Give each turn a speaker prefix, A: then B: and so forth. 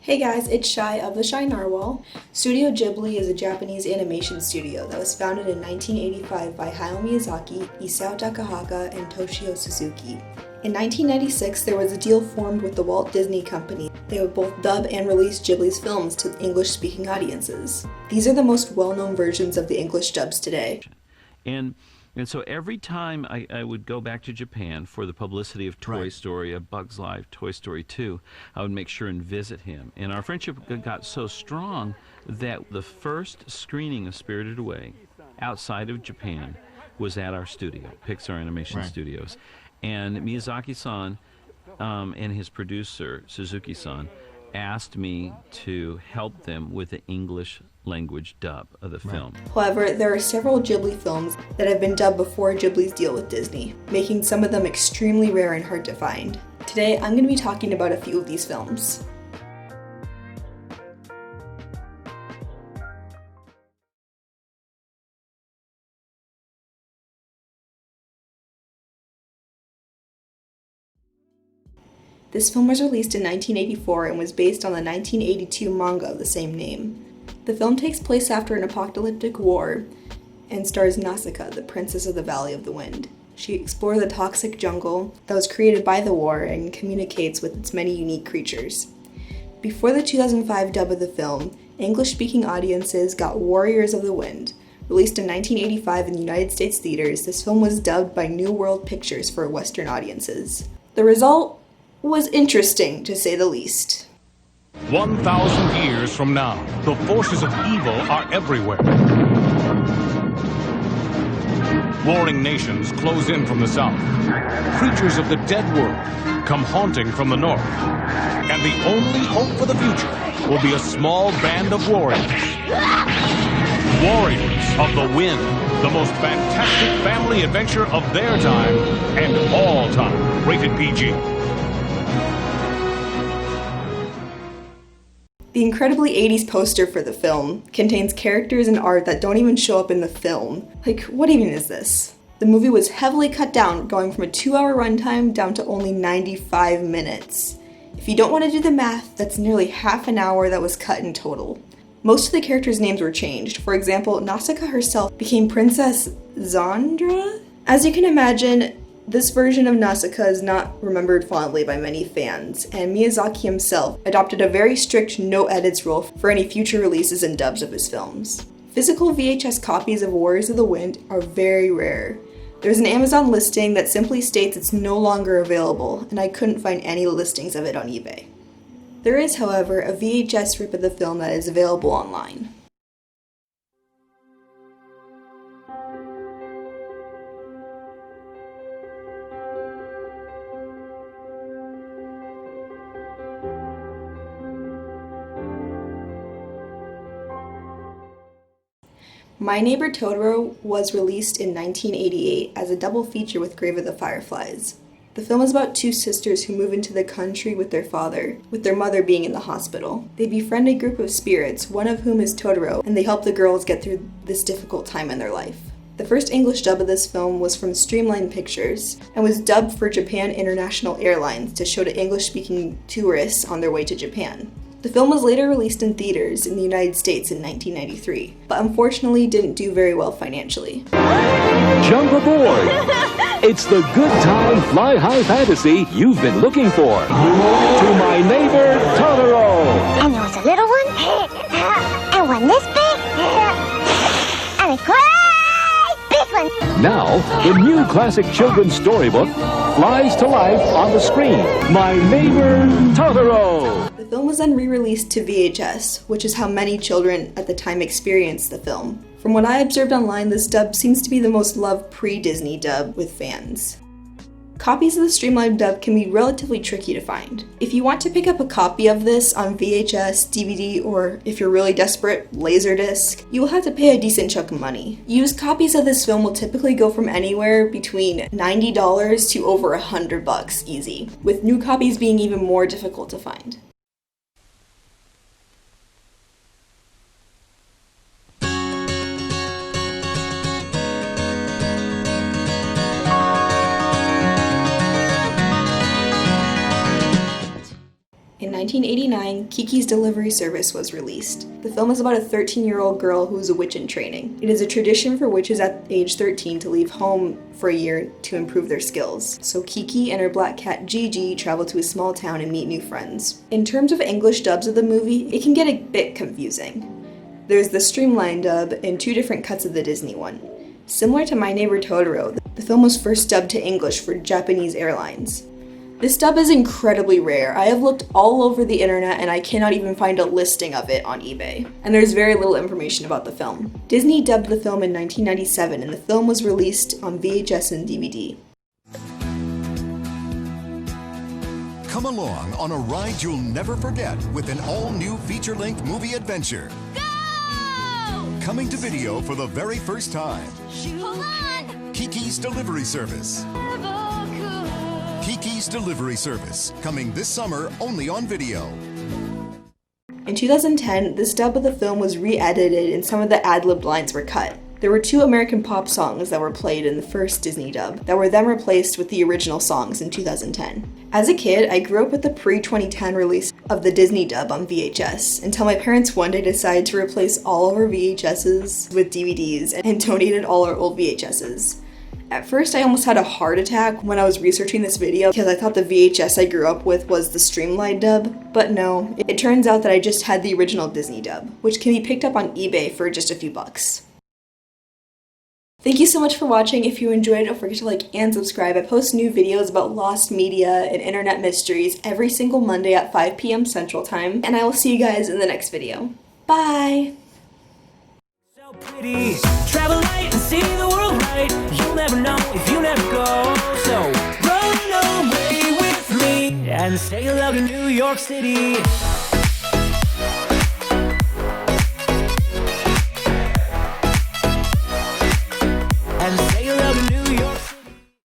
A: Hey guys, it's Shy of the Shy Narwhal. Studio Ghibli is a Japanese animation studio that was founded in 1985 by Hayao Miyazaki, Isao Takahata, and Toshio Suzuki. In 1996, there was a deal formed with the Walt Disney Company. They would both dub and release Ghibli's films to English-speaking audiences. These are the most well-known versions of the English dubs today.
B: And so every time I would go back to Japan for the publicity of Toy Story, A Bug's Life, Toy Story 2, I would make sure and visit him. And our friendship got so strong that the first screening of Spirited Away outside of Japan was at our studio, Pixar Animation Studios. And Miyazaki-san and his producer, Suzuki-san, asked me to help them with the English language dub of the film.
A: However, there are several Ghibli films that have been dubbed before Ghibli's deal with Disney, making some of them extremely rare and hard to find. Today, I'm going to be talking about a few of these films. This film was released in 1984 and was based on the 1982 manga of the same name. The film takes place after an apocalyptic war and stars Nausicaa, the princess of the Valley of the Wind. She explores the toxic jungle that was created by the war and communicates with its many unique creatures. Before the 2005 dub of the film, English-speaking audiences got Warriors of the Wind. Released in 1985 in the United States theaters, this film was dubbed by New World Pictures for Western audiences. The result was interesting, to say the least.
C: 1,000 years from now, the forces of evil are everywhere. Warring nations close in from the south. Creatures of the dead world come haunting from the north. And the only hope for the future will be a small band of warriors. Warriors of the Wind, the most fantastic family adventure of their time and all time. Rated PG.
A: The incredibly 80s poster for the film contains characters and art that don't even show up in the film. Like, what even is this? The movie was heavily cut down, going from a 2-hour runtime down to only 95 minutes. If you don't want to do the math, that's nearly half an hour that was cut in total. Most of the characters' names were changed. For example, Nausicaa herself became Princess Zandra? As you can imagine, this version of Nausicaa is not remembered fondly by many fans, and Miyazaki himself adopted a very strict no edits rule for any future releases and dubs of his films. Physical VHS copies of Warriors of the Wind are very rare. There's an Amazon listing that simply states it's no longer available, and I couldn't find any listings of it on eBay. There is, however, a VHS rip of the film that is available online. My Neighbor Totoro was released in 1988 as a double feature with Grave of the Fireflies. The film is about two sisters who move into the country with their father, with their mother being in the hospital. They befriend a group of spirits, one of whom is Totoro, and they help the girls get through this difficult time in their life. The first English dub of this film was from Streamline Pictures and was dubbed for Japan International Airlines to show to English-speaking tourists on their way to Japan. The film was later released in theaters in the United States in 1993, but unfortunately didn't do very well financially.
D: Jump aboard! It's the good time fly-high fantasy you've been looking for. To My Neighbor Totoro!
E: And there was a little one, and one this big, and a great big one.
D: Now, the new classic children's storybook flies to life on the screen. My Neighbor Totoro!
A: The film was then re-released to VHS, which is how many children at the time experienced the film. From what I observed online, this dub seems to be the most loved pre-Disney dub with fans. Copies of the streamlined dub can be relatively tricky to find. If you want to pick up a copy of this on VHS, DVD, or if you're really desperate, Laserdisc, you will have to pay a decent chunk of money. Used copies of this film will typically go from anywhere between $90 to over $100 easy, with new copies being even more difficult to find. In 1989, Kiki's Delivery Service was released. The film is about a 13-year-old girl who is a witch in training. It is a tradition for witches at age 13 to leave home for a year to improve their skills. So Kiki and her black cat Gigi travel to a small town and meet new friends. In terms of English dubs of the movie, it can get a bit confusing. There's the streamline dub and 2 different cuts of the Disney one. Similar to My Neighbor Totoro, the film was first dubbed to English for Japanese Airlines. This dub is incredibly rare. I have looked all over the internet and I cannot even find a listing of it on eBay. And there's very little information about the film. Disney dubbed the film in 1997 and the film was released on VHS and DVD.
F: Come along on a ride you'll never forget with an all-new feature-length movie adventure.
E: Go!
F: Coming to video for the very first time.
E: Hold on!
F: Kiki's Delivery Service. Kiki's Delivery Service, coming this summer only on video.
A: In 2010, this dub of the film was re-edited and some of the ad-libbed lines were cut. There were 2 American pop songs that were played in the first Disney dub that were then replaced with the original songs in 2010. As a kid, I grew up with the pre-2010 release of the Disney dub on VHS until my parents one day decided to replace all of our VHSs with DVDs and donated all our old VHSs. At first, I almost had a heart attack when I was researching this video because I thought the VHS I grew up with was the streamlined dub, but no, it turns out that I just had the original Disney dub, which can be picked up on eBay for just a few bucks. Thank you so much for watching. If you enjoyed, don't forget to like and subscribe. I post new videos about lost media and internet mysteries every single Monday at 5 p.m. Central Time, and I will see you guys in the next video. Bye!
G: So pretty, travel light and see the world right. You'll never know if you never go. So run away with me and say hello to New York City.